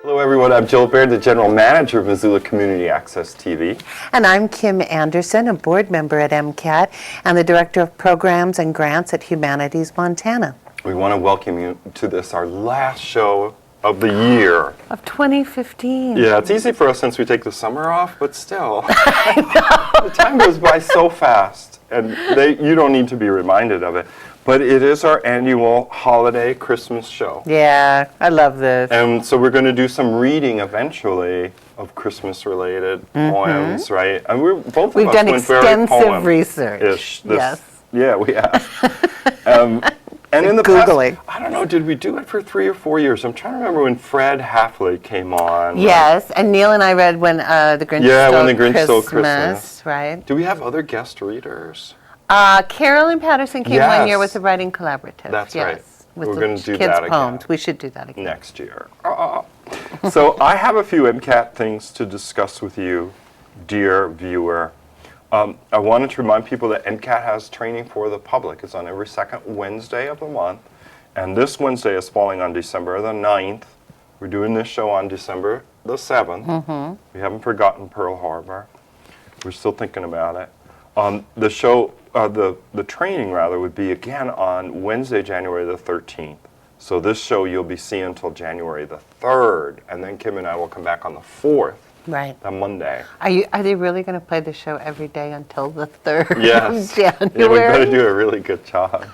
Hello everyone, I'm Joel Baird, the General Manager of Missoula Community Access TV. And I'm Kim Anderson, a board member at MCAT and the Director of Programs and Grants at Humanities Montana. We want to welcome you to this, our last show of the year. Of 2015. Yeah, it's easy for us since we take the summer off, but still. The time goes by so fast, and you don't need to be reminded of it. But it is our annual holiday Christmas show. Yeah, I love this. And so we're going to do some reading eventually of Christmas-related poems, right? And We've done extensive research. Yes. Yeah, we have. And in the Googling. past, I don't know, did we do it for 3 or 4 years? I'm trying to remember when Fred Hafley came on. Yes, and Neil and I read when the Grinch Stole Christmas. Right. Do we have other guest readers? Carolyn Patterson came one year with the Writing Collaborative. That's right. With We're going to do kids' that poems. again. We should do that again. Next year. So I have a few MCAT things to discuss with you, dear viewer. I wanted to remind people that MCAT has training for the public. It's on every second Wednesday of the month. And this Wednesday is falling on December the 9th. We're doing this show on December the 7th. We haven't forgotten Pearl Harbor. We're still thinking about it. The show, the training rather, would be again on Wednesday, January the 13th. So this show you'll be seeing until January the 3rd. And then Kim and I will come back on the 4th. Right. On Monday. Are they really going to play the show every day until the 3rd yes. of January? Yeah, we better do a really good job.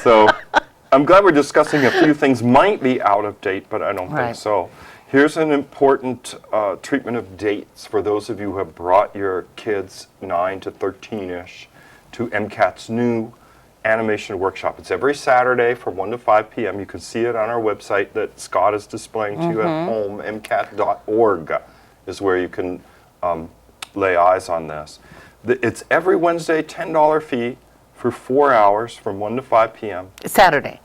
So I'm glad we're discussing a few things. Might be out of date, but I don't think so. Here's an important treatment of dates for those of you who have brought your kids 9 to 13-ish to MCAT's new animation workshop. It's every Saturday from 1 to 5 p.m. You can see it on our website that Scott is displaying to you at home, mcat.org. is where you can lay eyes on this. It's every Wednesday, $10 fee for 4 hours from 1 to 5 p.m. Saturday.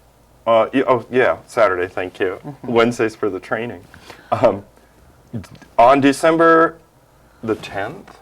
Saturday, thank you. Wednesdays for the training. On December the 10th,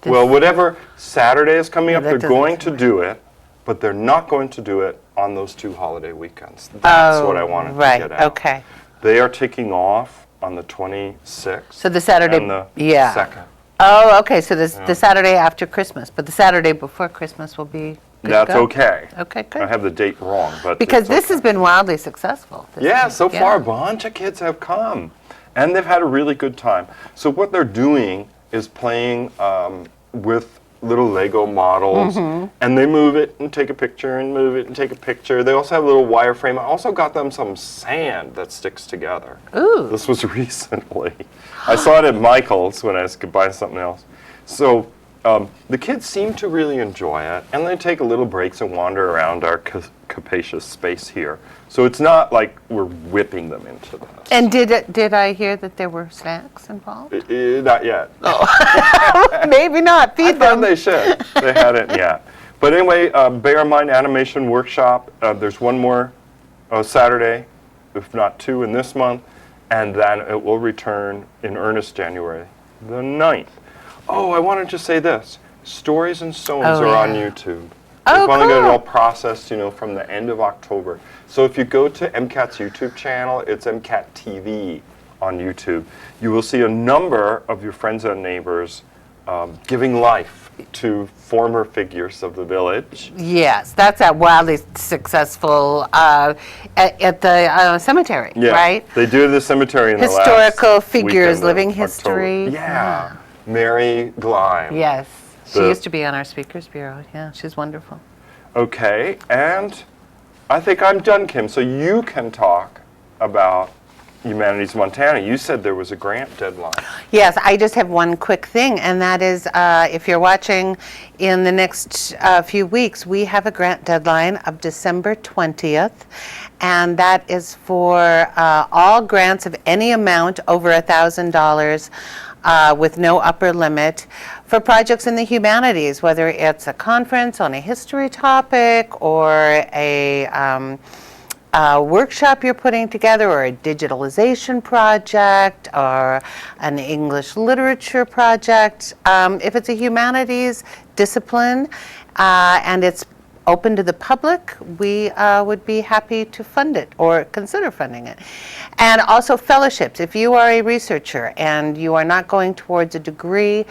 whatever Saturday is coming up, they're going to do it, but they're not going to do it on those 2 holiday weekends. That's what I wanted to get at. Okay. They are taking off on the 26th. So the Saturday, and the 2nd. Oh, okay. So the Saturday after Christmas, but the Saturday before Christmas will be good. That's okay. Okay, good. I have the date wrong, but because this has been wildly successful. So far a bunch of kids have come, and they've had a really good time. So what they're doing is playing with little Lego models, and they move it and take a picture and move it and take a picture. They also have a little wireframe. I also got them some sand that sticks together. Ooh. This was recently. I saw it at Michael's when I was buying something else. So the kids seem to really enjoy it, and they take little breaks and wander around our capacious space here. So it's not like we're whipping them into this. And did I hear that there were snacks involved? Not yet. Oh. Maybe not. Feed them. They should. They hadn't yet. But anyway, bear in mind, animation workshop. There's one more Saturday, if not 2 in this month, and then it will return in earnest January the 9th. Oh, I wanted to say this. Stories and Stones are on YouTube. They finally got it all processed, from the end of October. So if you go to MCAT's YouTube channel, it's MCAT TV on YouTube. You will see a number of your friends and neighbors giving life to former figures of the village. Yes, that's a wildly successful at the cemetery, right? They do it at the cemetery in Historical the last figures, living October. history. Yeah. Mary Gleim. Yes. She used to be on our Speakers Bureau. Yeah, she's wonderful. Okay, and I think I'm done, Kim, so you can talk about Humanities Montana. You said there was a grant deadline. Yes, I just have one quick thing, and that is if you're watching in the next few weeks, we have a grant deadline of December 20th, and that is for all grants of any amount over $1,000 with no upper limit for projects in the humanities, whether it's a conference on a history topic or a workshop you're putting together, or a digitalization project, or an English literature project. If it's a humanities discipline and it's open to the public, we would be happy to fund it or consider funding it. And also fellowships. If you are a researcher and you are not going towards a degree,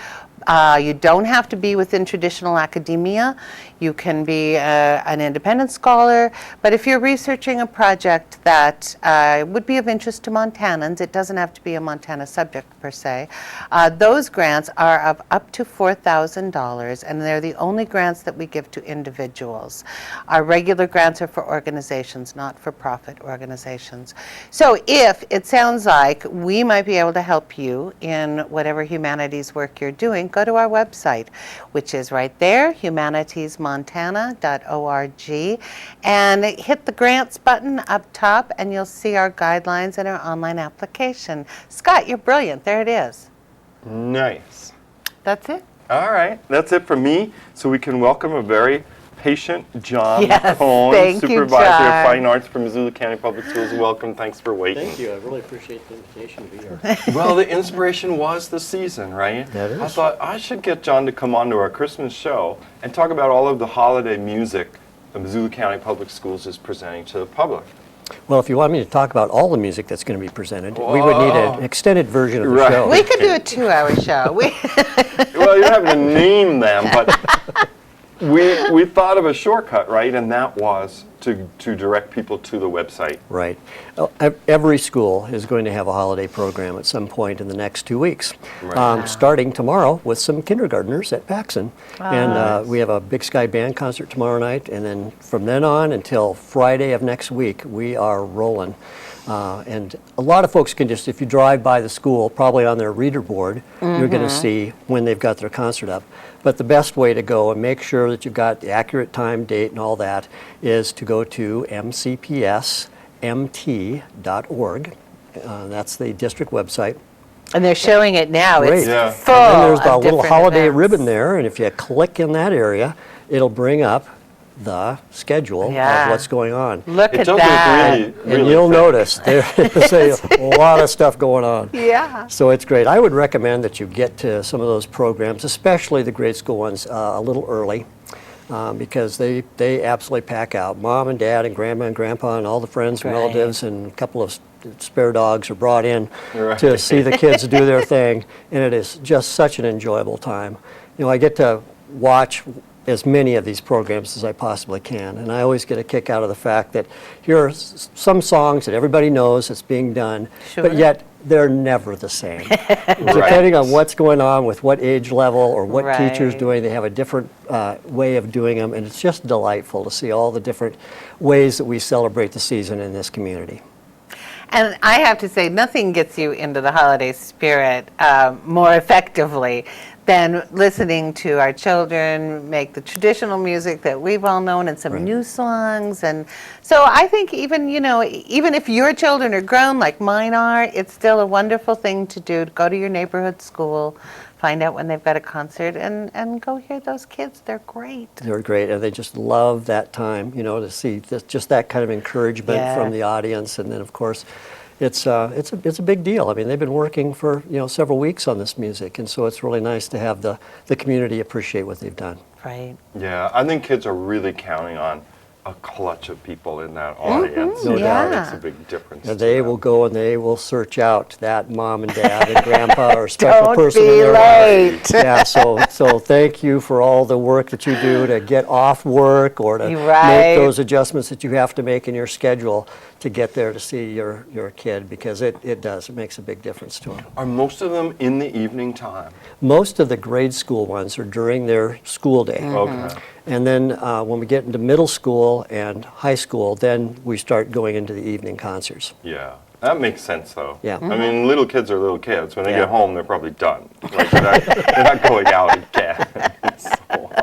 you don't have to be within traditional academia. You can be an independent scholar, but if you're researching a project that would be of interest to Montanans, it doesn't have to be a Montana subject per se, those grants are of up to $4,000, and they're the only grants that we give to individuals. Our regular grants are for organizations, not for profit organizations. So if it sounds like we might be able to help you in whatever humanities work you're doing, go to our website, which is right there, humanitiesmontana.org, and hit the grants button up top and you'll see our guidelines and our online application. Scott, you're brilliant. There it is. Nice. That's it. All right, that's it from me. So we can welcome a very patient John Yes, Cohn, thank you, Supervisor John. of Fine Arts for Missoula County Public Schools. Welcome, thanks for waiting. Thank you. I really appreciate the invitation to be here. Well, the inspiration was the season, right? That is. I thought I should get John to come on to our Christmas show and talk about all of the holiday music the Missoula County Public Schools is presenting to the public. Well, if you want me to talk about all the music that's going to be presented, we would need an extended version of the Right. show. We could do a 2-hour show. Well, you have to name them, but we thought of a shortcut, right? And that was to direct people to the website. Right. Every school is going to have a holiday program at some point in the next 2 weeks, Right. starting tomorrow with some kindergartners at Paxson. And we have a Big Sky Band concert tomorrow night, and then from then on until Friday of next week, we are rolling. And a lot of folks can just, if you drive by the school, probably on their reader board, you're going to see when they've got their concert up. But the best way to go and make sure that you've got the accurate time, date, and all that is to go to mcpsmt.org. That's the district website. And they're showing it now. Great. It's Yeah. full And then there's the of little different holiday events. ribbon there, and if you click in that area, it'll bring up the schedule Yeah. of what's going on. Look It at does that. look really And you'll thick. notice there's a lot of stuff going on. Yeah. So it's great. I would recommend that you get to some of those programs, especially the grade school ones, a little early. Because they absolutely pack out. Mom and Dad and Grandma and Grandpa and all the friends and Right. relatives and a couple of spare dogs are brought in Right. to see the kids do their thing, and it is just such an enjoyable time. You know, I get to watch as many of these programs as I possibly can, and I always get a kick out of the fact that here are some songs that everybody knows that's being done, Sure. but yet they're never the same. Depending on what's going on with what age level or what teacher's Right. doing, they have a different way of doing them, and it's just delightful to see all the different ways that we celebrate the season in this community. And I have to say, nothing gets you into the holiday spirit more effectively than listening to our children make the traditional music that we've all known and some Right. new songs. And so I think even, even if your children are grown like mine are, it's still a wonderful thing to do, to go to your neighborhood school, find out when they've got a concert, and go hear those kids. They're great. They're great, and they just love that time, to see just that kind of encouragement Yeah. from the audience. And then, of course, it's a big deal. I mean, they've been working for several weeks on this music, and so it's really nice to have the community appreciate what they've done. Right. Yeah, I think kids are really counting on a clutch of people in that audience. No doubt. That makes a big difference. And to they them. will go and they will search out that mom and dad and grandpa or special Don't person be in their late. Yeah, so thank you for all the work that you do to get off work or to You're right. make those adjustments that you have to make in your schedule to get there to see your kid, because it makes a big difference to them. Are most of them in the evening time? Most of the grade school ones are during their school day. Okay. And then when we get into middle school and high school, then we start going into the evening concerts. Yeah. That makes sense, though. Yeah. I mean, little kids are little kids. When they Yeah. get home, they're probably done. Like, they're not going out again. and so on.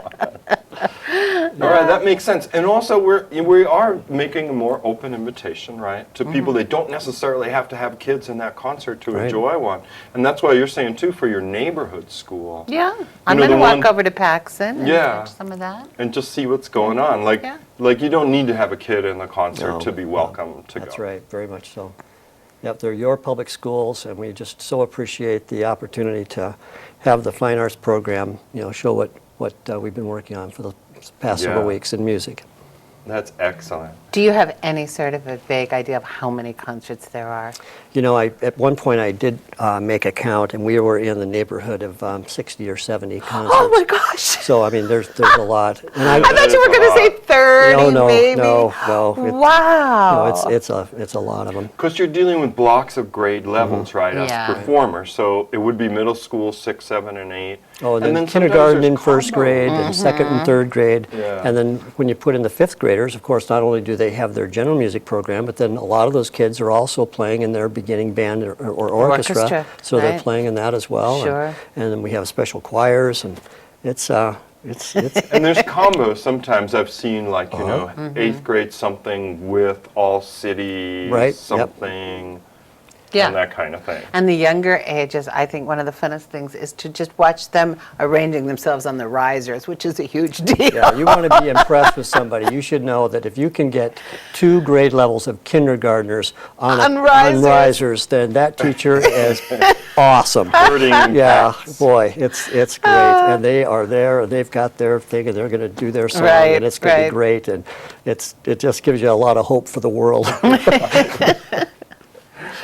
All right, that makes sense. And also, we are making a more open invitation, right, to people that don't necessarily have to have kids in that concert to Right. enjoy one. And that's why you're saying, too, for your neighborhood school. Yeah. I'm know, going to the walk one- over to Paxson and Yeah. catch some of that. And just see what's going on. Yeah. Like you don't need to have a kid in the concert No, to be welcome to That's go. right, very much so. Yep, they're your public schools, and we just so appreciate the opportunity to have the Fine Arts program, show what we've been working on for past several Yeah. weeks in music. That's excellent. Do you have any sort of a vague idea of how many concerts there are? You know, at one point I did make a count, and we were in the neighborhood of 60 or 70 concerts. Oh my gosh! So I mean, there's a lot. And I thought you were going to say 30, no, maybe. no. Wow. It's a lot of them. Because you're dealing with blocks of grade levels, right, as Yeah. performers. So it would be middle school, 6, 7, and 8. Oh, and then sometimes kindergarten there's in first combo. grade, and second and third grade. Yeah. And then when you put in the fifth graders, of course, not only do they have their general music program, but then a lot of those kids are also playing in their beginning band or orchestra. Orchestra, So they're right. playing in that as well. Sure. And then we have special choirs, and it's And there's combos. Sometimes I've seen, like, you know, 8th grade something with all city Right, yep. something, Yeah. and that kind of thing. And the younger ages, I think one of the funnest things is to just watch them arranging themselves on the risers, which is a huge deal. Yeah, you want to be impressed with somebody. You should know that if you can get 2 grade levels of kindergartners On risers. risers, then that teacher is awesome. Hurting Yeah, pets. boy, it's great. And they are there, they've got their thing, and they're going to do their song, Right, and it's going to right. be great. And it just gives you a lot of hope for the world.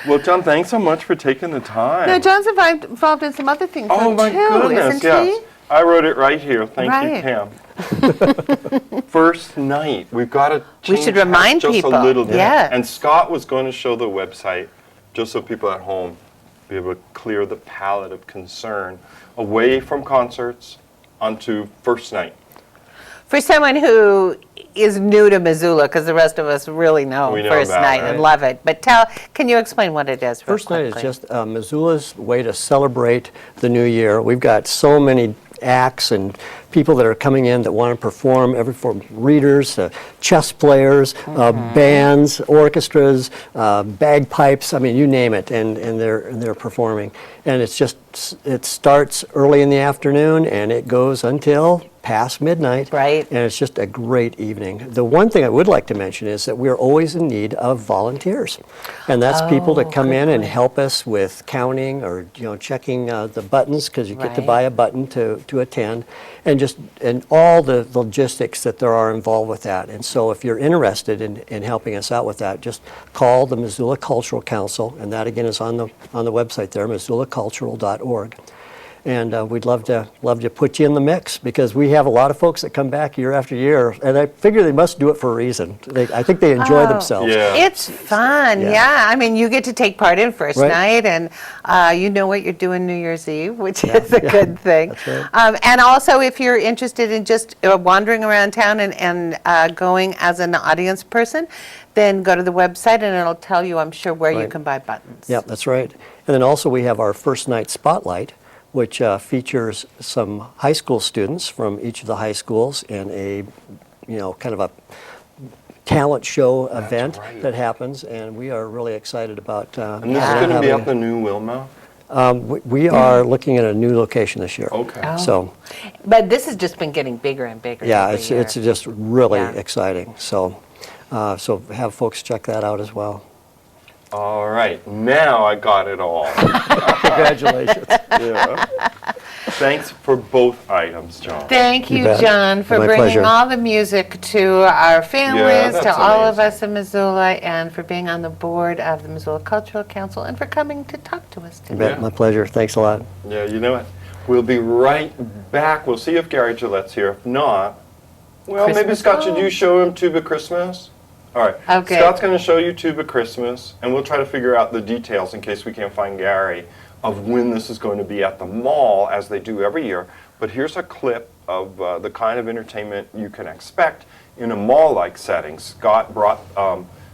Well, John, thanks so much for taking the time. No, John's involved in some other things Oh though, my too, goodness, isn't yes. he? I wrote it right here. Thank Right. you, Pam. First night. We've got to We change should that remind just people. a little bit. Yes. And Scott was going to show the website just so people at home be able to clear the palette of concern away from concerts onto first night. For someone who is new to Missoula, because the rest of us really know We know First about Night it, and right? love it. But can you explain what it is real First night is quickly? just Missoula's way to celebrate the new year. We've got so many acts and people that are coming in that want to perform, from readers, chess players, bands, orchestras, bagpipes, I mean, you name it, and they're performing. And it starts early in the afternoon and it goes until past midnight. Right. And it's just a great evening. The one thing I would like to mention is that we're always in need of volunteers. And that's people to come in and help us with counting or checking the buttons, because you get to Right. buy a button to attend, and all the logistics that there are involved with that. And so if you're interested in helping us out with that, just call the Missoula Cultural Council, and that again is on the website there, missoulacultural.org. And we'd love to put you in the mix, because we have a lot of folks that come back year after year, and I figure they must do it for a reason. I think they enjoy themselves. Yeah. It's fun, Yeah. yeah. I mean, you get to take part in First Right. Night, and you know what you're doing New Year's Eve, which is a Yeah. good thing. That's right. And also, if you're interested in just wandering around town and going as an audience person, then go to the website, and it'll tell you, I'm sure, where you Right. can buy buttons. Yep, that's right. And then also we have our First Night Spotlight, which features some high school students from each of the high schools in a, kind of a talent show event right. that happens, and we are really excited about And this is going to be up the new Wilma? we are looking at a new location this year. Okay. Oh. So, But this has just been getting bigger and bigger. yeah, every it's year. just really Yeah. exciting. So have folks check that out as well. All right. Now I got it all. Congratulations. Yeah. Thanks for both items, John. Thank You you, bet. John, for My bringing pleasure. all the music to our families, to that's all of amazing. us in Missoula, and for being on the board of the Missoula Cultural Council, and for coming to talk to us You today. bet. My pleasure. Thanks a lot. Yeah, you know what? We'll be right back. We'll see if Gary Gillette's here. If not, well, maybe Christmas Scott, should song? you show him Tuba Christmas? All right. Okay. Scott's going to show you Tuba Christmas, and we'll try to figure out the details in case we can't find Gary of when this is going to be at the mall, as they do every year. But here's a clip of the kind of entertainment you can expect in a mall-like setting. Scott brought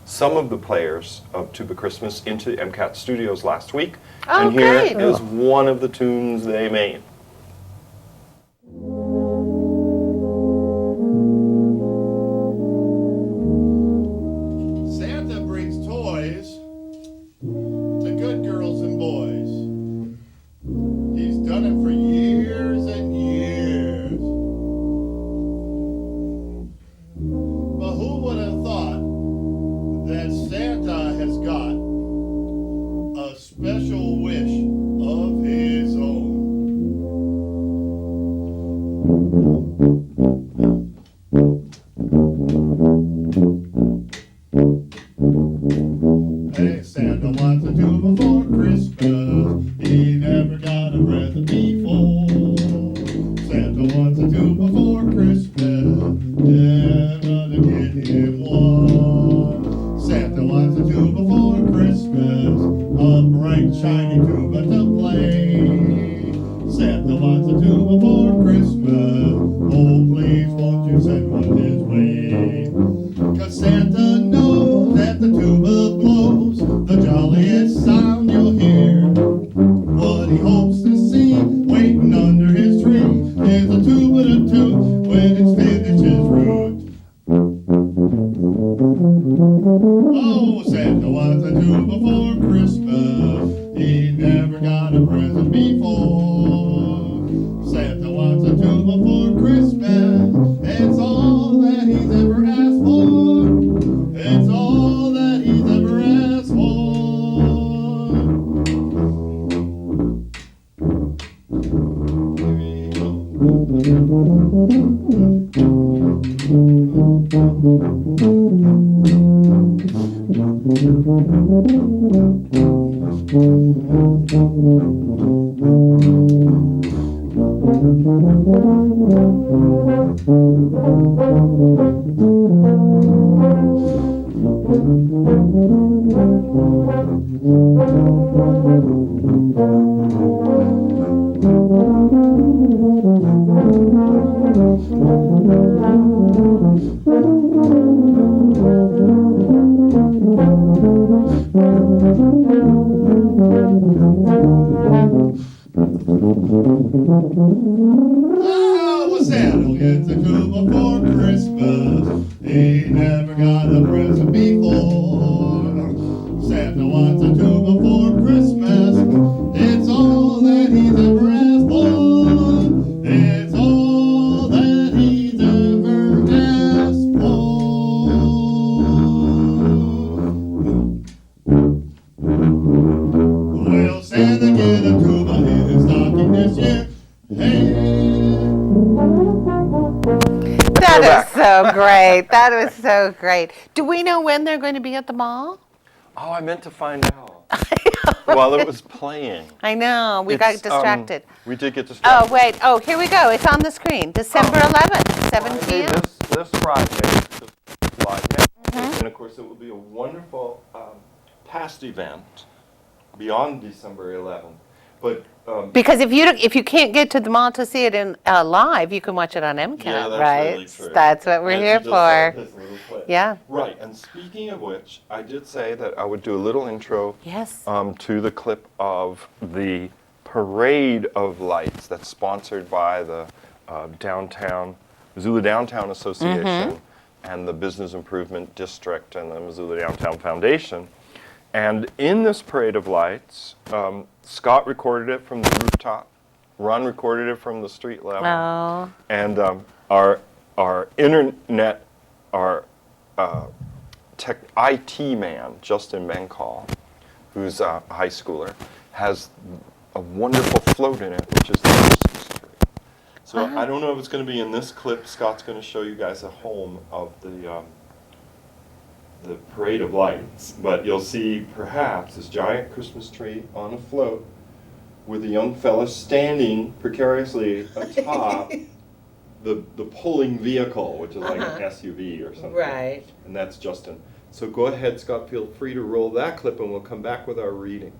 some of the players of Tuba Christmas into MCAT studios last week, Oh, and here great. is one of the tunes they made. Santa brings toys to good girls and boys. He's done it for years and years. But who would have thought that Santa has got a special wish of his own? Oh, Santa gets a tuba for Christmas. He never got a present before. Santa wants a tuba for Christmas. It's all that he's ever asked for. It's all that he's ever asked for. Will Santa get a tuba in his stocking this year? That is so great. That was so great. Do we know when they're going to be at the mall? Oh, I meant to find out while it was playing. I know, we got It's, distracted. We did get distracted. Oh, wait. Oh, here we go. It's on the screen. December 11th, 7 Friday, p.m. This Friday, just live now. And of course, it will be a wonderful past event beyond December 11th. But Because if you can't get to the mall to see it in live, you can watch it on MCAT, yeah, that's right? really true. That's what we're And here you just saw for. this little clip. Yeah. Right. And speaking of which, I did say that I would do a little intro Yes. to the clip of the parade of lights that's sponsored by the Missoula Downtown Association and the Business Improvement District and the Missoula Downtown Foundation. And in this parade of lights, Scott recorded it from the rooftop, Ron recorded it from the street level, Oh. and our internet, our tech IT man, Justin Mencall, who's a high schooler, has a wonderful float in it, which is the Christmas tree. So I don't know if it's going to be in this clip. Scott's going to show you guys a home of the parade of lights, but you'll see perhaps this giant Christmas tree on a float with a young fella standing precariously atop the pulling vehicle, which is like an SUV or something. Right. And that's Justin. So go ahead, Scott, feel free to roll that clip and we'll come back with our readings.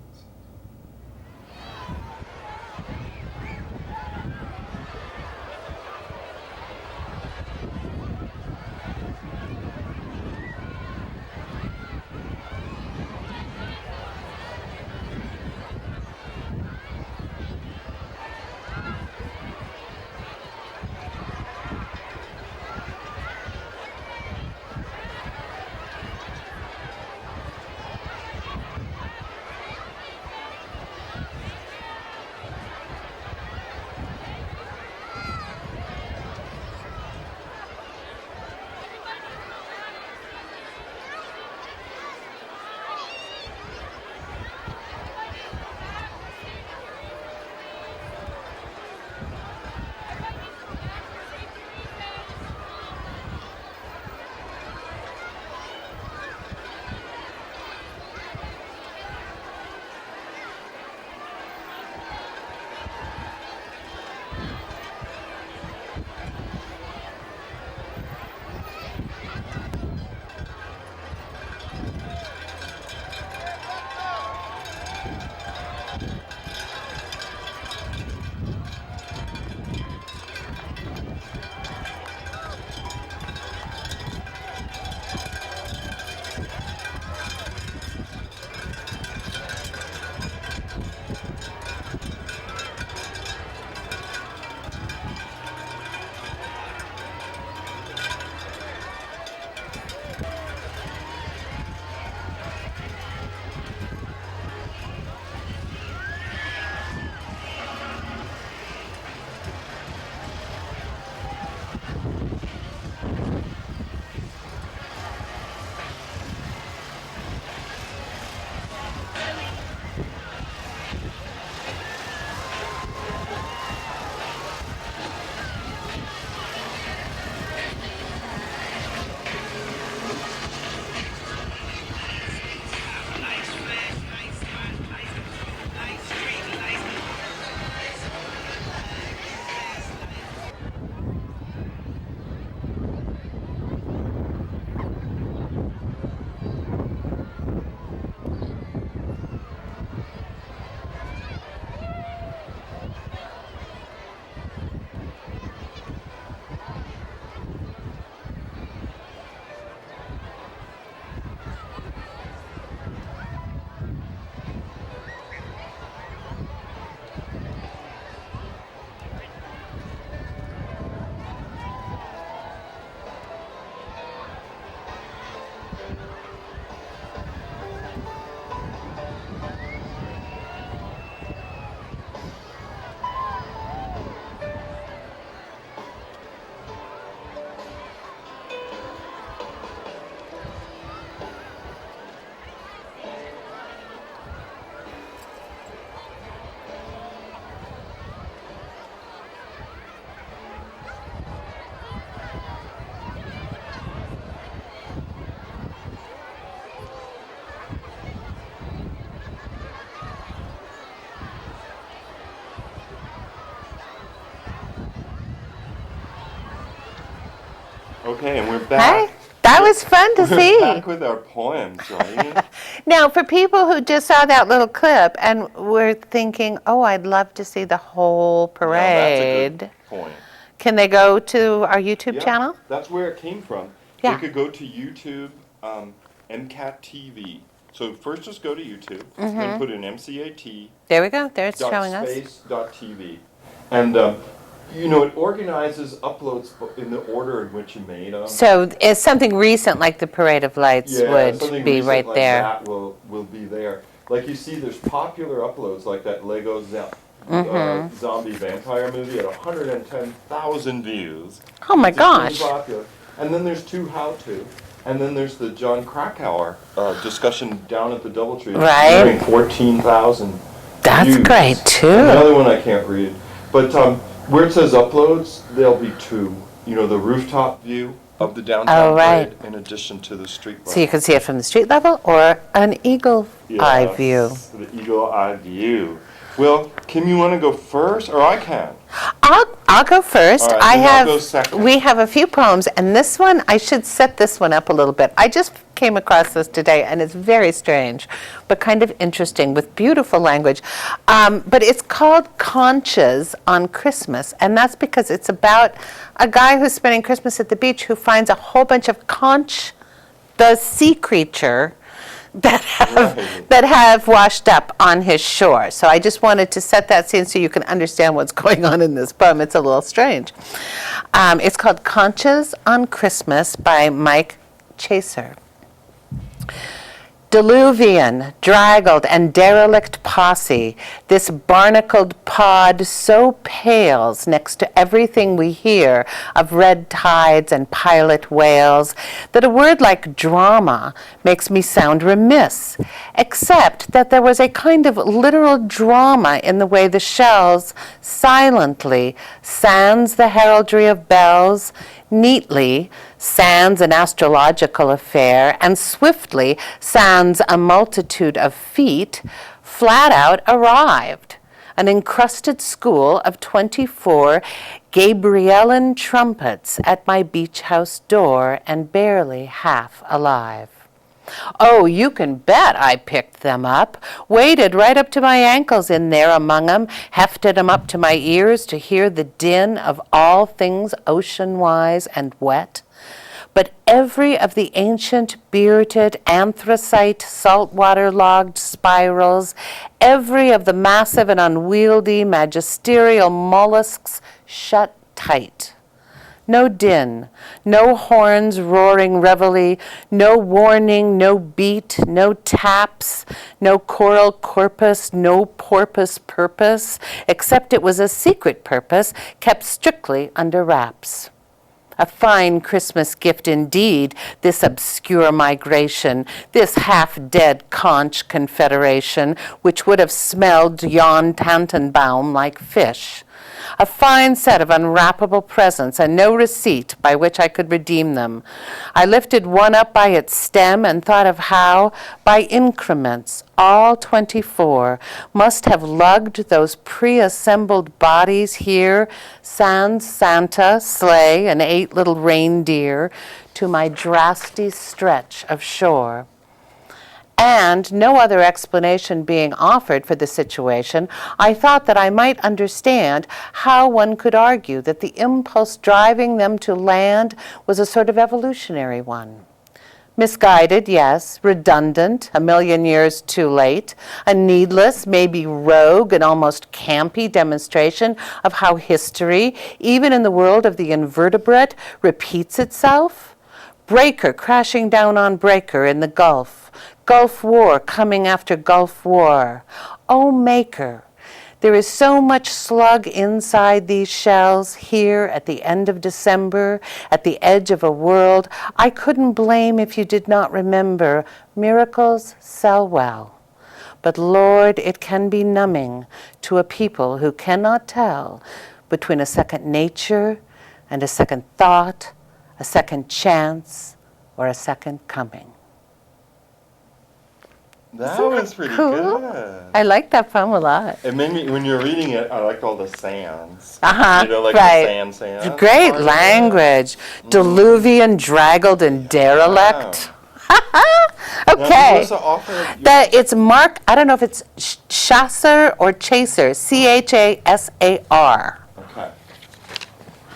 Okay, and we're Hey, back. that was fun to We're see. back with our poems, right? Now, for people who just saw that little clip and were thinking, oh, I'd love to see the whole Now, that's a parade, good point. can they go to our YouTube Yeah, channel? that's where it came from. Yeah. They could go to YouTube, MCAT TV. So first just go to YouTube, then put in MCAT There we go. There it's showing us. .space.tv. And, it organizes uploads in the order in which you made them. So it's something recent like the Parade of Lights would something be recent right like there. that will be there. Like you see, there's popular uploads like that Lego zombie vampire movie at 110,000 views. Oh my It's pretty gosh. popular. And then there's two how-to. And then there's the John Krakauer discussion down at the Doubletree. Right. Nearing 14,000 That's views. great too. Another one I can't read. But where it says uploads, there'll be two. The rooftop view of the downtown right. parade in addition to the street level. So you can see it from the street level or an eagle eye view. Yes, the eagle eye view. Well, Kim, you want to go first, or I can? I'll go first. All right, then I'll go second. We have a few poems, and this one, I should set this one up a little bit. I just came across this today, and it's very strange, but kind of interesting with beautiful language. But it's called Conches on Christmas, and that's because it's about a guy who's spending Christmas at the beach who finds a whole bunch of conch, the sea creature, that have washed up on his shore. So I just wanted to set that scene so you can understand what's going on in this poem. It's a little strange. It's called Conches on Christmas by Mike Chaser. Diluvian, draggled, and derelict posse, this barnacled pod so pales next to everything we hear of red tides and pilot whales that a word like drama makes me sound remiss, except that there was a kind of literal drama in the way the shells silently sans the heraldry of bells, neatly sans an astrological affair, and swiftly sans a multitude of feet, flat out arrived. An encrusted school of 24 Gabriellan trumpets at my beach house door, and barely half alive. Oh, you can bet I picked them up, waded right up to my ankles in there among 'em, hefted 'em up to my ears to hear the din of all things ocean-wise and wet. But every of the ancient bearded anthracite saltwater-logged spirals, every of the massive and unwieldy magisterial mollusks shut tight. No din, no horns roaring reveille, no warning, no beat, no taps, no choral corpus, no porpoise purpose, except it was a secret purpose kept strictly under wraps. A fine Christmas gift indeed, this obscure migration, this half-dead conch confederation, which would have smelled Jan Tannenbaum like fish. A fine set of unwrappable presents and no receipt by which I could redeem them. I lifted one up by its stem and thought of how, by increments, all 24 must have lugged those pre-assembled bodies here, sans Santa, sleigh, and 8 little reindeer, to my drasty stretch of shore. And no other explanation being offered for the situation, I thought that I might understand how one could argue that the impulse driving them to land was a sort of evolutionary one. Misguided, yes, redundant, a million years too late, a needless, maybe rogue and almost campy demonstration of how history, even in the world of the invertebrate, repeats itself. Breaker crashing down on breaker in the Gulf. Gulf War coming after Gulf War. Oh, Maker, there is so much slug inside these shells here at the end of December, at the edge of a world I couldn't blame if you did not remember. Miracles sell well. But Lord, it can be numbing to a people who cannot tell between a second nature and a second thought, a second chance, or a second coming. That Isn't that was pretty cool? good. I like that poem a lot. It made me, when you're reading it, I liked all the sands. Uh-huh, You know, like right. the sand. Great part of it. language. Diluvian, draggled, and derelict. Now, who Okay. was the author of your- It's Mark, I don't know if it's Chasser or Chaser, Chasar. Okay.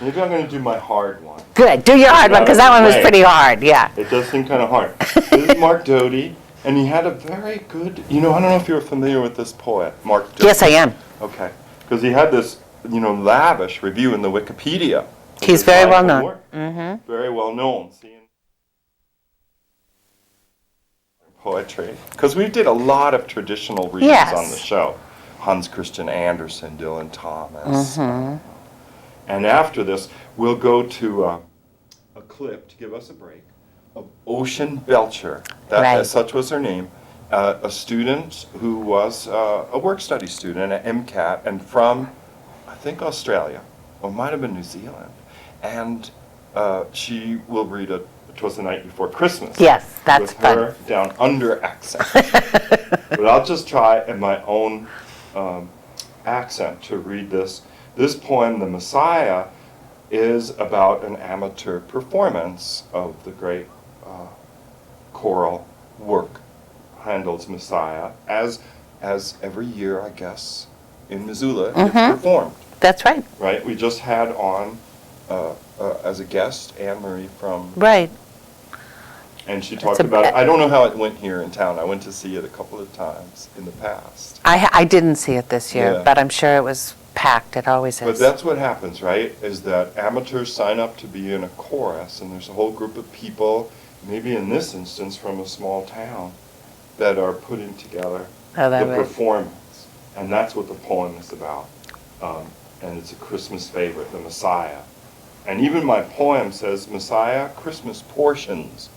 Maybe I'm going to do my hard one. Good, do your hard one, because that one was Right. pretty hard, yeah. It does seem kind of hard. This is Mark Doty, and he had a very good, I don't know if you're familiar with this poet, Mark Doty. Yes, I am. Okay. Because he had this, lavish review in the Wikipedia. of He's his very life well and known. work. Very well known. Seeing poetry. Because we did a lot of traditional readings Yes. on the show. Hans Christian Andersen, Dylan Thomas. And after this, we'll go to a clip to give us a break of Ocean Belcher. Right. Such was her name. A student who was a work-study student at MCAT and from, I think, Australia, or it might have been New Zealand. And she will read "'Twas the Night Before Christmas." Yes, that's with fun. her down under accent. But I'll just try in my own accent to read this. This poem, "The Messiah," is about an amateur performance of the great choral work, Handel's Messiah, as every year, I guess, in Missoula, it's performed. That's right, Right? We just had on as a guest Anne Marie from, right. and she talked a about it. bit- I don't know how it went here in town. I went to see it a couple of times in the past. I didn't see it this year, Yeah. but I'm sure it was packed, it always But is. that's what happens, right? Is that amateurs sign up to be in a chorus, and there's a whole group of people, maybe in this instance from a small town, that are putting together Oh, that the right. performance. And that's what the poem is about. And it's a Christmas favorite, the Messiah. And even my poem says Messiah, Christmas portions,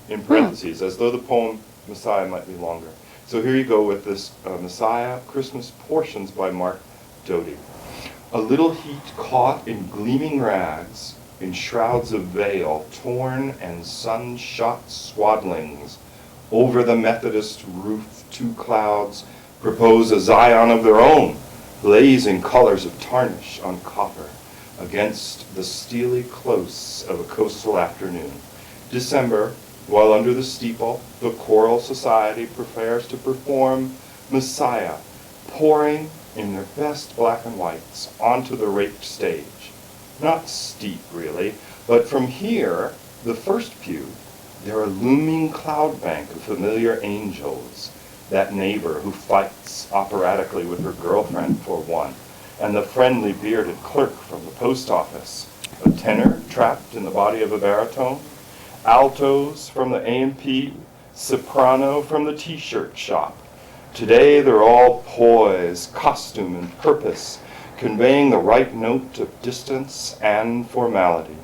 in parentheses, as though the poem Messiah might be longer. So here you go with this Messiah, Christmas portions by Mark Doty. A little heat caught in gleaming rags, in shrouds of veil, torn and sun-shot swaddlings. Over the Methodist roof, two clouds propose a Zion of their own, blazing colors of tarnish on copper, against the steely close of a coastal afternoon. December, while under the steeple, the choral society prepares to perform Messiah, pouring in their best black and whites onto the raked stage. Not steep, really, but from here, the first pew, there a looming cloud bank of familiar angels, that neighbor who fights operatically with her girlfriend for one, and the friendly bearded clerk from the post office, a tenor trapped in the body of a baritone, altos from the A&P, soprano from the t-shirt shop. Today they're all poise, costume, and purpose, conveying the right note of distance and formality.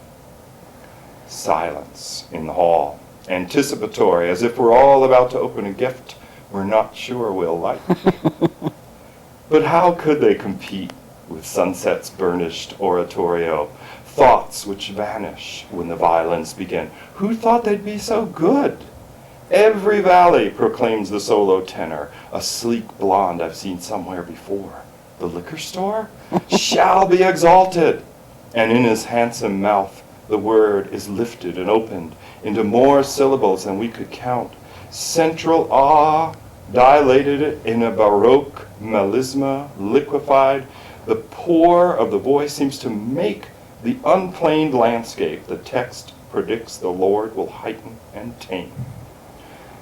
Silence in the hall, anticipatory, as if we're all about to open a gift we're not sure we'll like. But how could they compete with sunset's burnished oratorio, thoughts which vanish when the violins begin? Who thought they'd be so good? Every valley, proclaims the solo tenor, a sleek blonde I've seen somewhere before. The liquor store shall be exalted. And in his handsome mouth, the word is lifted and opened into more syllables than we could count. Central awe, dilated in a baroque melisma, liquefied. The pour of the voice seems to make the unplaned landscape the text predicts the Lord will heighten and tame.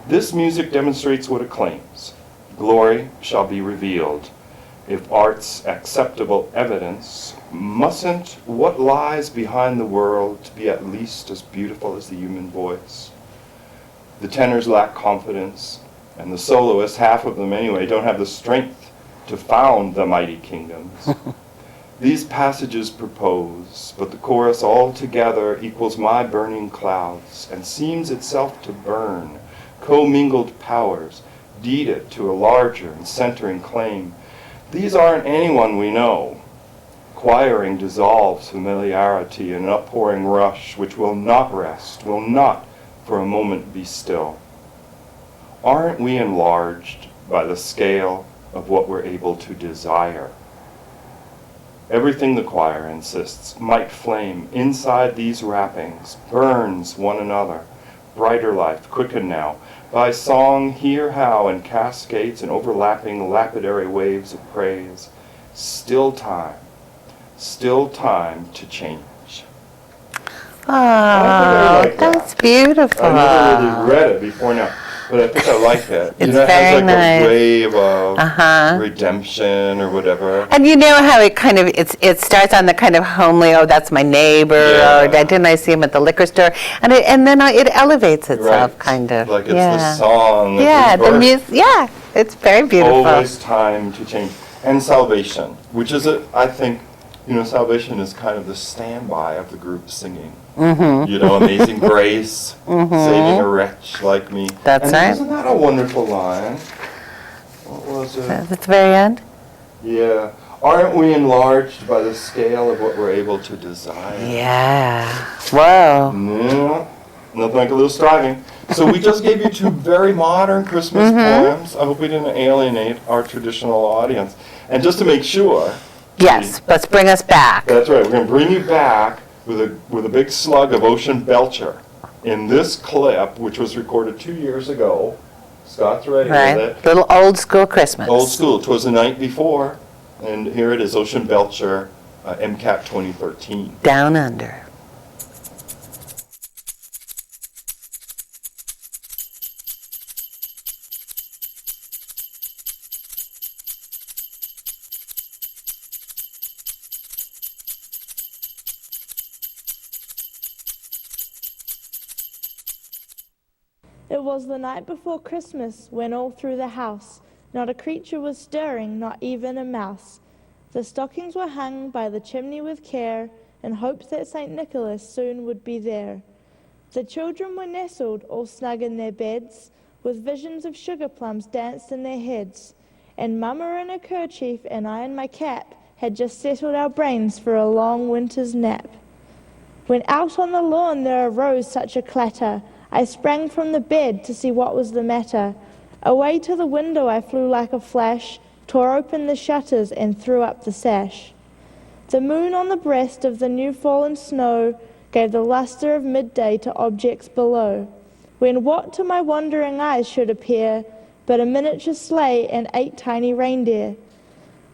This music demonstrates what it claims. Glory shall be revealed. If art's acceptable evidence, mustn't what lies behind the world be at least as beautiful as the human voice? The tenors lack confidence, and the soloists, half of them anyway, don't have the strength to found the mighty kingdoms. These passages propose, but the chorus altogether equals my burning clouds, and seems itself to burn, commingled powers, deeded to a larger and centering claim. These aren't anyone we know. Choiring dissolves familiarity in an outpouring rush which will not rest, will not for a moment be still. Aren't we enlarged by the scale of what we're able to desire? Everything, the choir insists, might flame inside these wrappings, burns one another. Brighter life, quickened now, by song hear how in cascades and overlapping lapidary waves of praise. Still time to change. Oh, like that. that's beautiful. I never really read it before now, but I think I like it. It's it has very like nice. a wave of redemption or whatever. And you know how it kind of, it starts on the kind of homely, oh, that's my neighbor, Yeah. or didn't I see him at the liquor store? And then it elevates itself, Right. kind of. Like it's the song. of Yeah, the rebirth. music, yeah, it's very beautiful. Always time to change. And salvation, which is, I think, salvation is kind of the standby of the group singing. Amazing grace, saving a wretch like me. That's right. Isn't that a wonderful line? What was it? At the very end? Yeah. Aren't we enlarged by the scale of what we're able to desire? Yeah. Whoa. Yeah. Nothing like a little striving. So we just gave you two very modern Christmas poems. I hope we didn't alienate our traditional audience. And just to make sure, Yes, let's bring us back. that's right, we're going to bring you back with a big slug of Ocean Belcher in this clip, which was recorded 2 years ago. Scott's ready Right? with it. Little old school Christmas. Old school. 'Twas the night before, and here it is, Ocean Belcher, MCAT 2013. Down under. It was the night before Christmas when all through the house not a creature was stirring, not even a mouse. The stockings were hung by the chimney with care in hopes that St. Nicholas soon would be there. The children were nestled all snug in their beds, with visions of sugar plums danced in their heads. And Mama in her kerchief and I in my cap had just settled our brains for a long winter's nap. When out on the lawn there arose such a clatter, I sprang from the bed to see what was the matter. Away to the window I flew like a flash, tore open the shutters and threw up the sash. The moon on the breast of the new fallen snow gave the luster of midday to objects below, when what to my wondering eyes should appear but a miniature sleigh and 8 tiny reindeer.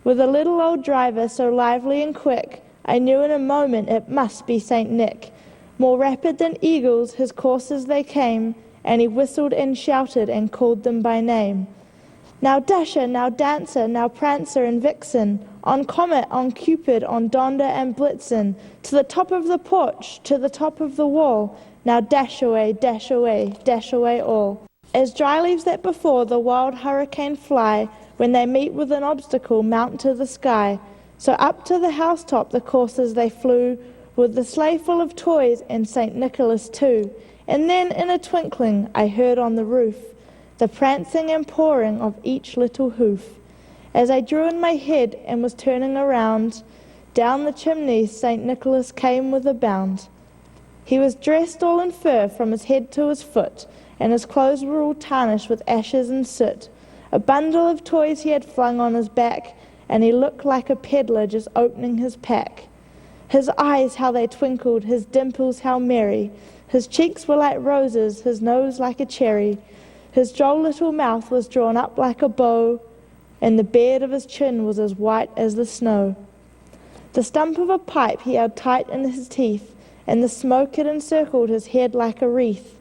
With a little old driver so lively and quick, I knew in a moment it must be St. Nick. More rapid than eagles his coursers they came, and he whistled and shouted and called them by name. Now Dasher, now Dancer, now Prancer and Vixen, on Comet, on Cupid, on Donder and Blitzen, to the top of the porch, to the top of the wall, now dash away, dash away, dash away all. As dry leaves that before the wild hurricane fly, when they meet with an obstacle mount to the sky, so up to the housetop the coursers they flew, with the sleigh full of toys and St. Nicholas too. And then in a twinkling I heard on the roof the prancing and pawing of each little hoof. As I drew in my head and was turning around, down the chimney St. Nicholas came with a bound. He was dressed all in fur from his head to his foot, and his clothes were all tarnished with ashes and soot. A bundle of toys he had flung on his back, and he looked like a peddler just opening his pack. His eyes, how they twinkled, his dimples, how merry. His cheeks were like roses, his nose like a cherry. His droll little mouth was drawn up like a bow, and the beard of his chin was as white as the snow. The stump of a pipe he held tight in his teeth, and the smoke had encircled his head like a wreath.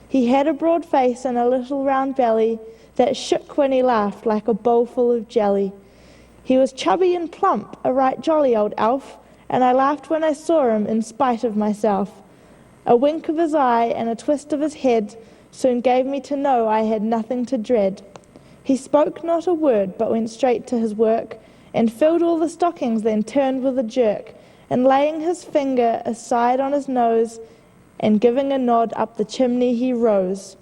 He had a broad face and a little round belly that shook when he laughed like a bowl full of jelly. He was chubby and plump, a right jolly old elf, and I laughed when I saw him in spite of myself. A wink of his eye and a twist of his head soon gave me to know I had nothing to dread. He spoke not a word, but went straight to his work, and filled all the stockings, then turned with a jerk, and laying his finger aside on his nose, and giving a nod up the chimney he rose.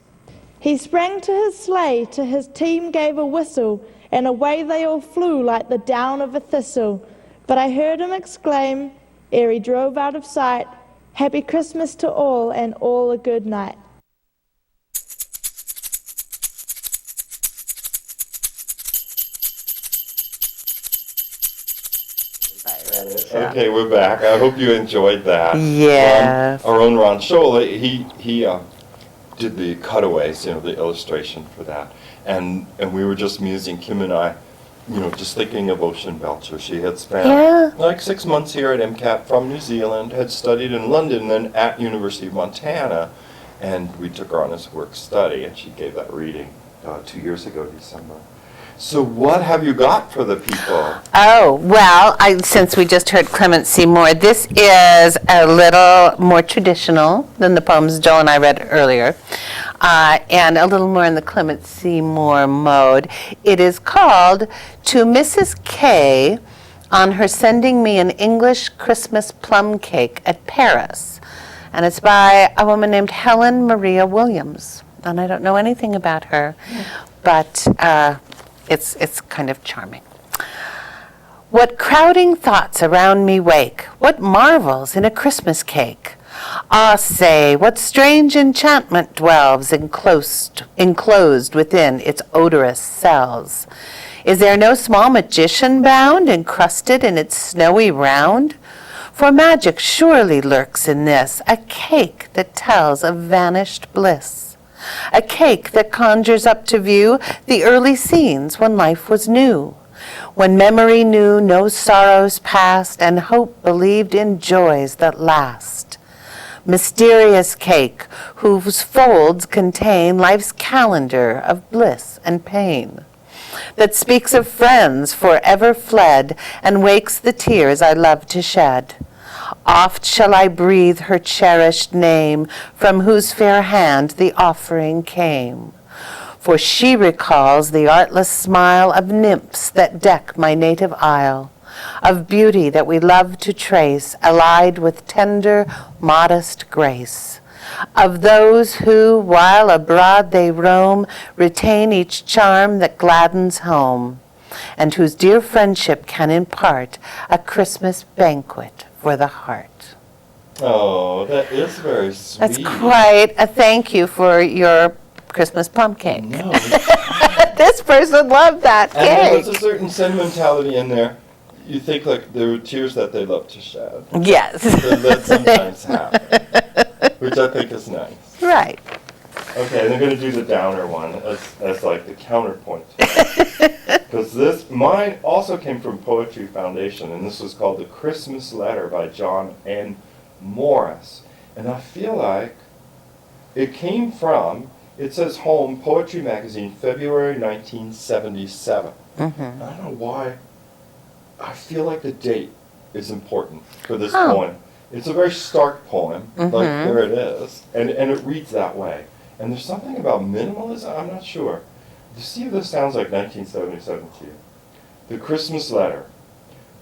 He sprang to his sleigh, to his team gave a whistle, and away they all flew like the down of a thistle. But I heard him exclaim, ere he drove out of sight, "Happy Christmas to all, and all a good night." Okay, we're back. I hope you enjoyed that. Yes. Our own Ron Scholl, he did the cutaways, the illustration for that. And we were just musing, Kim and I, just thinking of Ocean Belcher. She had spent like 6 months here at MCAT from New Zealand, had studied in London, then at University of Montana, and we took her on as work study, and she gave that reading 2 years ago, December. So what have you got for the people? Oh, well, since we just heard Clement Seymour, this is a little more traditional than the poems Joel and I read earlier, and a little more in the Clement Seymour mode. It is called To Mrs. K on Her Sending Me an English Christmas Plum Cake at Paris. And it's by a woman named Helen Maria Williams. And I don't know anything about her, but it's kind of charming. What crowding thoughts around me wake, what marvels in a Christmas cake. Ah, say, what strange enchantment dwells enclosed within its odorous cells. Is there no small magician bound, encrusted in its snowy round? For magic surely lurks in this, a cake that tells of vanished bliss. A cake that conjures up to view the early scenes when life was new, when memory knew no sorrows past and hope believed in joys that last. Mysterious cake whose folds contain life's calendar of bliss and pain, that speaks of friends forever fled and wakes the tears I love to shed. Oft shall I breathe her cherished name, from whose fair hand the offering came. For she recalls the artless smile of nymphs that deck my native isle, of beauty that we love to trace, allied with tender, modest grace. Of those who, while abroad they roam, retain each charm that gladdens home, and whose dear friendship can impart a Christmas banquet for the heart. Oh, that is very sweet. That's quite a thank you for your Christmas plum cake. No. This person loved that And there cake. was a certain sentimentality in there. You think like there were tears that they love to shed. Yes. That sometimes happen, which I think is nice. Right. Okay, and I'm going to do the downer one as like the counterpoint. Because mine also came from Poetry Foundation, and this was called The Christmas Letter by John N. Morris. And I feel like it came from, it says Home Poetry Magazine, February 1977. Mm-hmm. I don't know why. I feel like the date is important for this Oh. poem. It's a very stark poem, like there it is, and it reads that way. And there's something about minimalism, I'm not sure. To see if this sounds like 1977 to you. The Christmas Letter.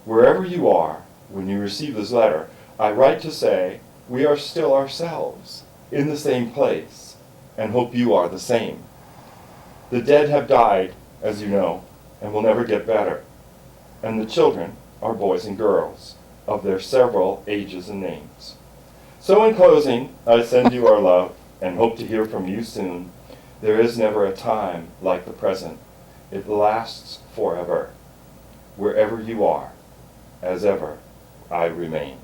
Wherever you are, when you receive this letter, I write to say, we are still ourselves, in the same place, and hope you are the same. The dead have died, as you know, and will never get better. And the children are boys and girls, of their several ages and names. So in closing, I send you our love, and hope to hear from you soon. There is never a time like the present. It lasts forever. Wherever you are, as ever, I remain.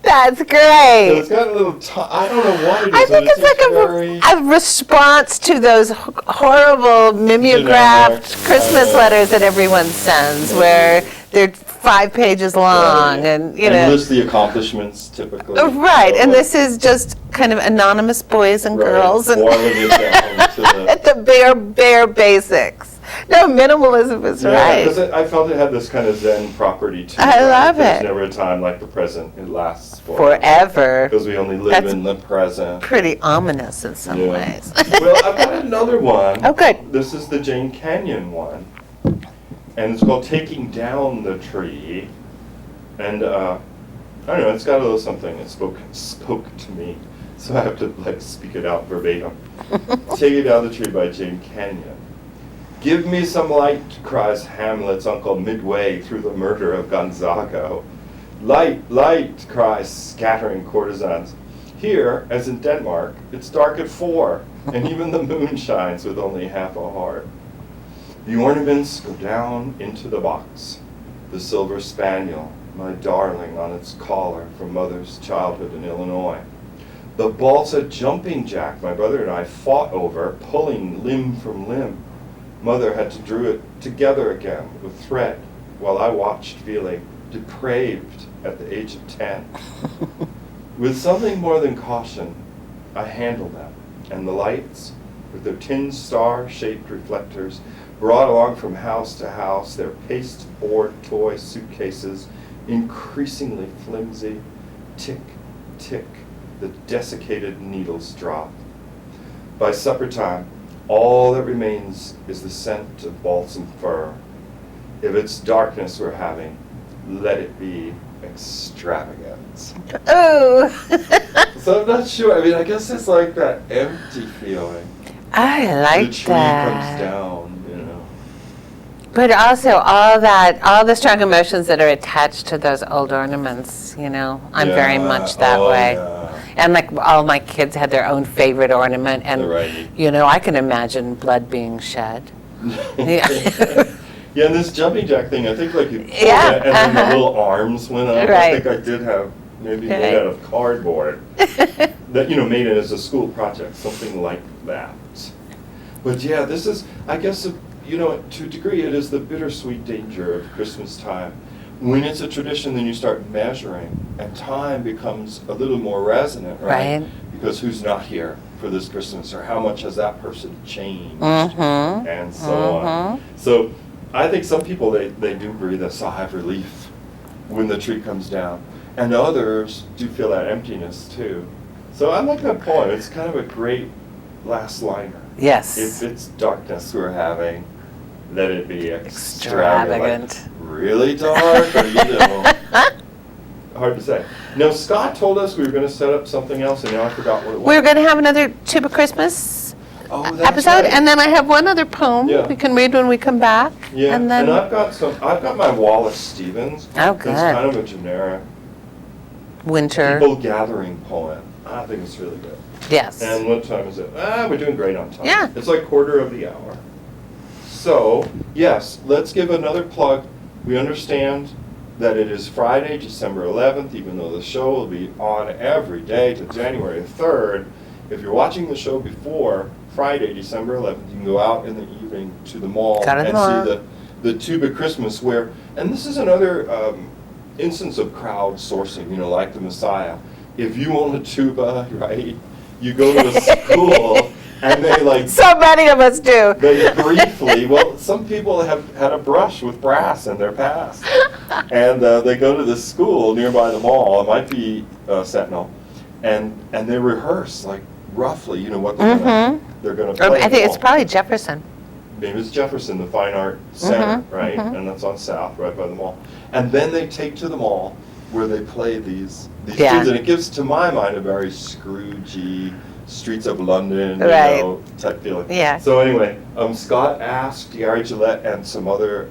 That's So great. it's got a little, I don't know what it is. I think but it's like very a response to those horrible mimeographed Generic, Christmas letters that everyone sends, where they're 5 pages long, and you know. list the accomplishments typically. Right, So, and like, this is just kind of anonymous boys and right, girls, and boiling it down to the the bare basics. No, minimalism is Yeah, right. because I felt it had this kind of Zen property to it. I love There's it. never a time like the present. It lasts Forever. because we only live That's in the present. Pretty ominous in some Yeah. ways. Well, I've got another one. Oh, good. This is the Jane Canyon one, and it's called "Taking Down the Tree." And I don't know, it's got a little something that spoke to me, so I have to like speak it out verbatim. "Taking Down the Tree" by Jane Canyon. "Give me some light," cries Hamlet's uncle midway through the murder of Gonzago. "Light, light," cries scattering courtesans. Here, as in Denmark, it's dark at 4, and even the moon shines with only half a heart. The ornaments go down into the box. The silver spaniel my darling on its collar from mother's childhood in Illinois. The balsa jumping jack my brother and I fought over, pulling limb from limb. Mother had to drew it together again with thread, while I watched feeling depraved at the age of 10. With something more than caution, I handled them, and the lights, with their tin star-shaped reflectors, brought along from house to house, their pasteboard toy suitcases, increasingly flimsy, tick, tick, the desiccated needles drop. By supper time, all that remains is the scent of balsam fir. If it's darkness we're having, let it be extravagant. Ooh. So I'm not sure. I mean, I guess it's like that empty feeling. I like The tree that. comes down, you know. But also all the strong emotions that are attached to those old ornaments, you know. I'm very Yeah. much that Oh, way. yeah. And like all my kids had their own favorite ornament, and Right. you know, I can imagine blood being shed. Yeah. Yeah, and this jumping jack thing, I think like you pulled Yeah, it and then the uh-huh. little arms went up. I Right. think I did have maybe Right. made out of cardboard. That, you know, made it as a school project, something like that. But yeah, this is, I guess, you know, to a degree, it is the bittersweet danger of Christmas time. When it's a tradition, then you start measuring, and time becomes a little more resonant, right? Right. Because who's not here for this Christmas, or how much has that person changed, Mm-hmm. and so on. So I think some people, they do breathe a sigh of relief when the tree comes down, and others do feel that emptiness too. So I like that poem. It's kind of a great last liner. Yes. If it's darkness we're having, let it be Extravagant. extravagant. Like, really dark, or you know, hard to say. Now Scott told us we were going to set up something else, and now I forgot what it was. We're going to have another Tube of Christmas Oh, that's episode, right. and then I have one other poem Yeah. we can read when we come back. Yeah, and then I've got my Wallace Stevens. Oh, It's good. kind of a generic winter. people gathering poem. I think it's really good. Yes. And what time is it? We're doing great on time. Yeah. It's like quarter of the hour. So, yes, let's give another plug. We understand that it is Friday, December 11th, even though the show will be on every day to January 3rd. If you're watching the show before Friday, December 11th, you can go out in the evening to the mall Go to the and mall. see the Tuba Christmas where, and this is another instance of crowdsourcing, you know, like the Messiah. If you own a tuba, right, you go to the school and they like, So many of us do. they briefly, well, some people have had a brush with brass in their past. And they go to this school nearby the mall, it might be Sentinel, and they rehearse, like, roughly, you know, what they're gonna play. I at the think it's mall. probably Jefferson. Maybe it's Jefferson, the Fine Art Center, right? And that's on South, right by the mall. And then they take to the mall where they play these Yeah. tunes, and it gives, to my mind, a very Scroogey, Streets of London, Right. you know, type feeling. Yeah. So anyway, Scott asked Gary Gillette and some other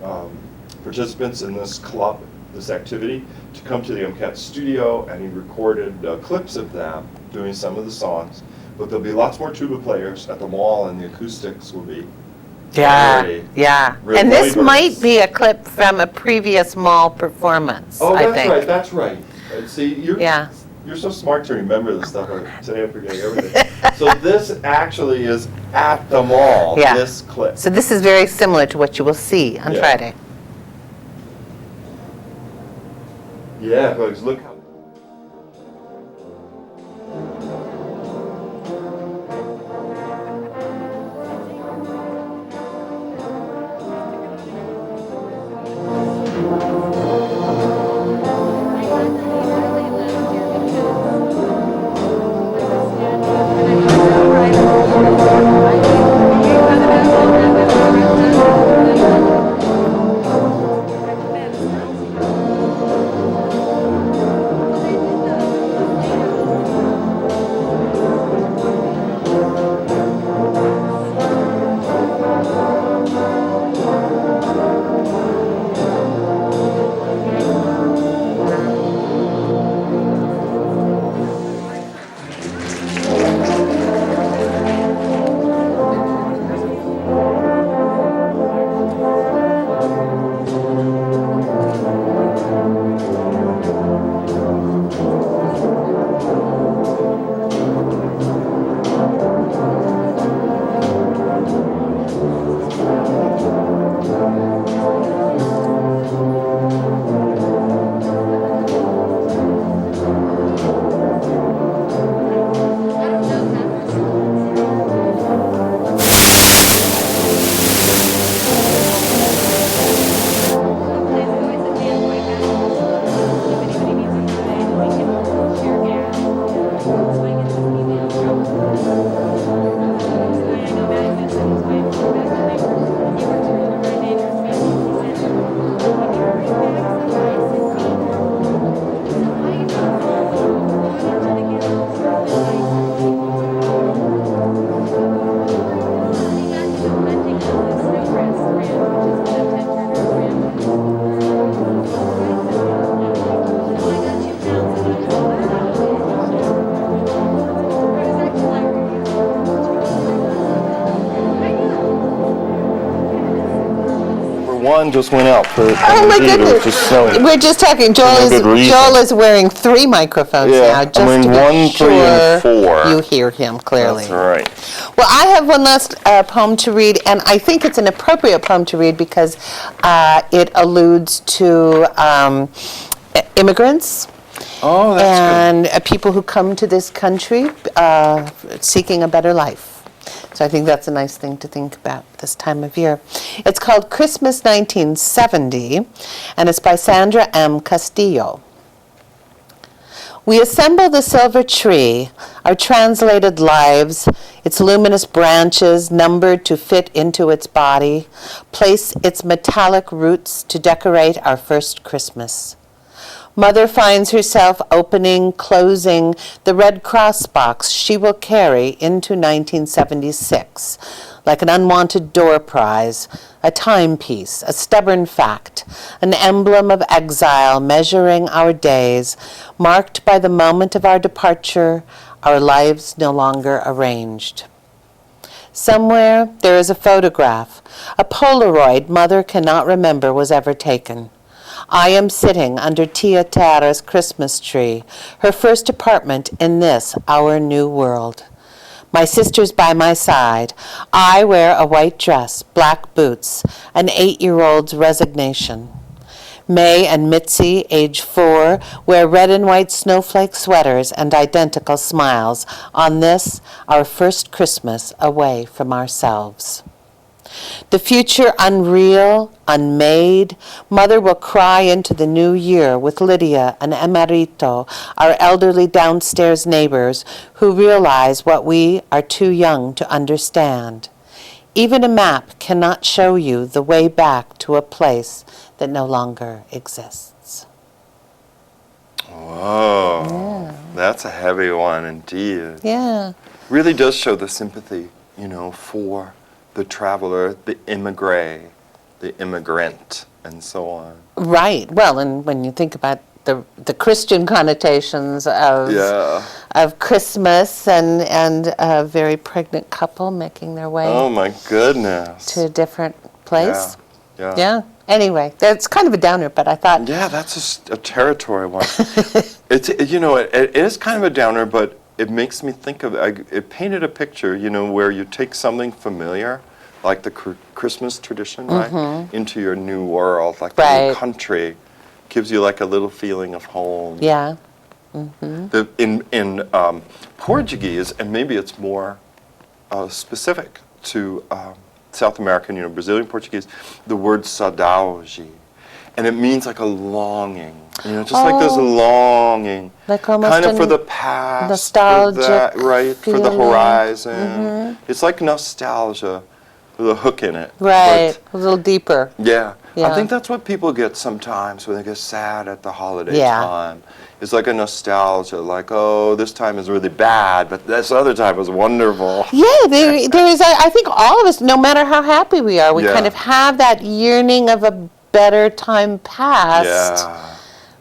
participants in this club, this activity, to come to the MCAT studio, and he recorded clips of them doing some of the songs. But there'll be lots more tuba players at the mall, and the acoustics will be Yeah, very yeah. real And this vibrant. might be a clip from a previous mall performance, Oh, I that's think. right, that's right. See, Yeah. you're so smart to remember this stuff. Today I'm forgetting everything. So this actually is at the mall, Yeah. this clip. So this is very similar to what you will see on Yeah. Friday. Yeah, folks, look how. one just went out for. Oh my indeed, it was goodness. just snowing. We're just talking, no good reason. Joel is wearing 3 microphones Yeah, now, I'm just wearing to be 1, 3, and sure 4. you hear him clearly. That's right. Well, I have one last poem to read, and I think it's an appropriate poem to read because it alludes to immigrants Oh, that's and people who come to this country seeking a better life. So I think that's a nice thing to think about this time of year. It's called Christmas 1970, and it's by Sandra M. Castillo. We assemble the silver tree, our translated lives, its luminous branches numbered to fit into its body, place its metallic roots to decorate our first Christmas. Mother finds herself opening, closing the Red Cross box she will carry into 1976, like an unwanted door prize, a timepiece, a stubborn fact, an emblem of exile measuring our days, marked by the moment of our departure, our lives no longer arranged. Somewhere there is a photograph, a Polaroid Mother cannot remember was ever taken. I am sitting under Tia Tara's Christmas tree, her first apartment in this, our new world. My sister's by my side. I wear a white dress, black boots, an 8-year-old's resignation. May and Mitzi, age 4, wear red and white snowflake sweaters and identical smiles on this, our first Christmas away from ourselves. The future unreal, unmade, Mother will cry into the new year with Lydia and Emerito, our elderly downstairs neighbors, who realize what we are too young to understand. Even a map cannot show you the way back to a place that no longer exists. Whoa, that's a heavy one indeed. Yeah. Really does show the sympathy, for the traveler, the immigrant, and so on. Right. Well, and when you think about the Christian connotations of Christmas and a very pregnant couple making their way Oh my goodness. to a different place. Yeah. Yeah. Anyway, that's kind of a downer, but I thought, Yeah, that's a territory one. It is kind of a downer, but it makes me think of, it painted a picture, where you take something familiar, like the Christmas tradition, right, into your new world, like the new Right. country, gives you like a little feeling of home. yeah. In Portuguese, and maybe it's more specific to South American, Brazilian Portuguese, the word saudade, and it means like a longing, just like this longing, Like almost kind of a for the past, nostalgic for that, right, for the feeling. horizon. It's like nostalgia with a hook in it. Right. But, A little deeper. yeah. Yeah. I think that's what people get sometimes when they get sad at the holiday Yeah. time. It's like a nostalgia, like, oh, this time is really bad, but this other time was wonderful. Yeah, there is. I think all of us, no matter how happy we are, we Yeah. kind of have that yearning of a better time past. Yeah.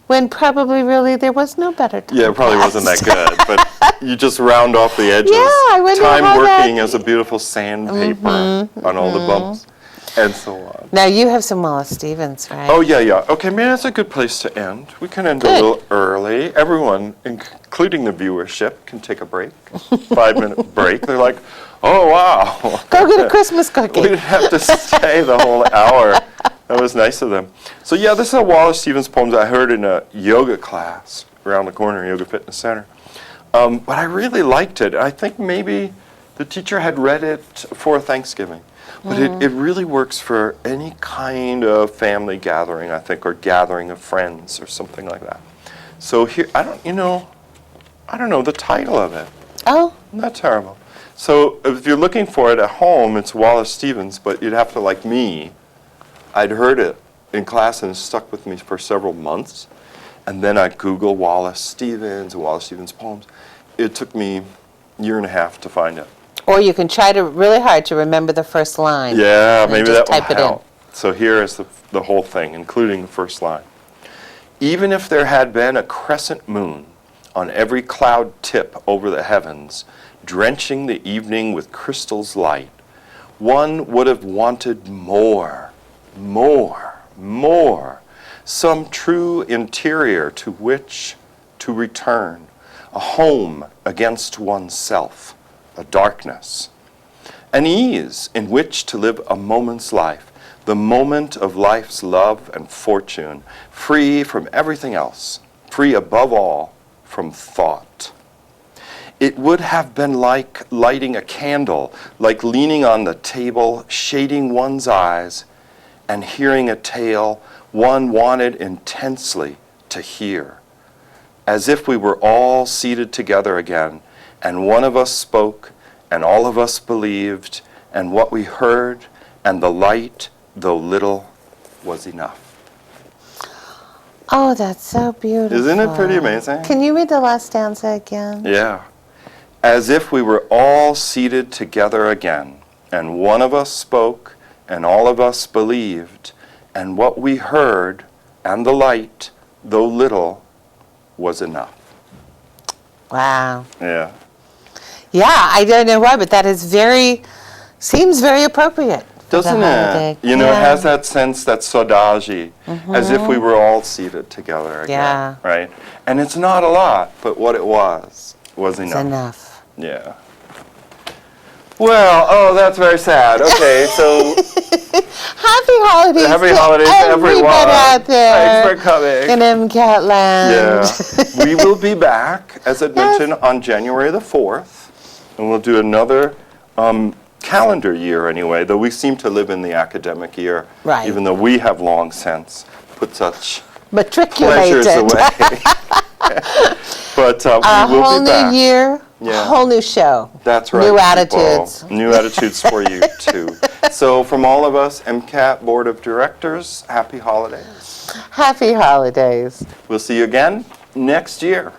When probably really there was no better time. Yeah, it probably wasn't that good, but you just round off the edges. Yeah, I wonder Time how working that- as a beautiful sandpaper on all the bumps, and so on. Now you have some Wallace Stevens, right? Oh, yeah. Okay, maybe that's a good place to end. We can end a Good. little early. Everyone, including the viewership, can take a break. 5-minute break. They're like, oh, wow. Go get a Christmas cookie. We didn't have to stay the whole hour. That was nice of them. So yeah, this is a Wallace Stevens poem that I heard in a yoga class around the corner, Yoga Fitness Center. But I really liked it. I think maybe the teacher had read it for Thanksgiving. But it really works for any kind of family gathering, I think, or gathering of friends or something like that. So here, I don't know the title of it. Oh, Not terrible. So if you're looking for it at home, it's Wallace Stevens, but you'd have to, like me, I'd heard it in class and it stuck with me for several months. And then I Google Wallace Stevens and Wallace Stevens poems. It took me a year and a half to find it. or you can try to really hard to remember the first line. Yeah, and then maybe just that will type it in. help. So here is the whole thing, including the first line. Even if there had been a crescent moon on every cloud tip over the heavens, drenching the evening with crystal's light, one would have wanted more more, some true interior to which to return, a home against oneself, a darkness, an ease in which to live a moment's life, the moment of life's love and fortune, free from everything else, free above all from thought. It would have been like lighting a candle, like leaning on the table, shading one's eyes, and hearing a tale one wanted intensely to hear, as if we were all seated together again, and one of us spoke, and all of us believed, and what we heard, and the light, though little, was enough. Oh, that's so beautiful. Isn't it pretty amazing? Can you read the last stanza again? Yeah. As if we were all seated together again, and one of us spoke, and all of us believed, and what we heard, and the light, though little, was enough. Wow. Yeah. Yeah, I don't know why, but that seems very appropriate. for the Doesn't holiday. it? You know, Yeah. it has that sense, that saudade, as if we were all seated together again, Yeah. right? And it's not a lot, but what it was It's enough. enough. Yeah. Well, oh, that's very sad. Okay, so Happy holidays happy to holidays to everyone. everybody out there Thanks for coming. in MCAT land. Yeah. We will be back, as I mentioned, on January the 4th, and we'll do another calendar year anyway, though we seem to live in the academic year, Right. even though we have long since put such Matriculated. pleasures away. But A we will whole be new back. year, Yeah. a whole new show. That's right. New people. attitudes. New attitudes for you, too. So from all of us, MCAT Board of Directors, happy holidays. Happy holidays. We'll see you again next year.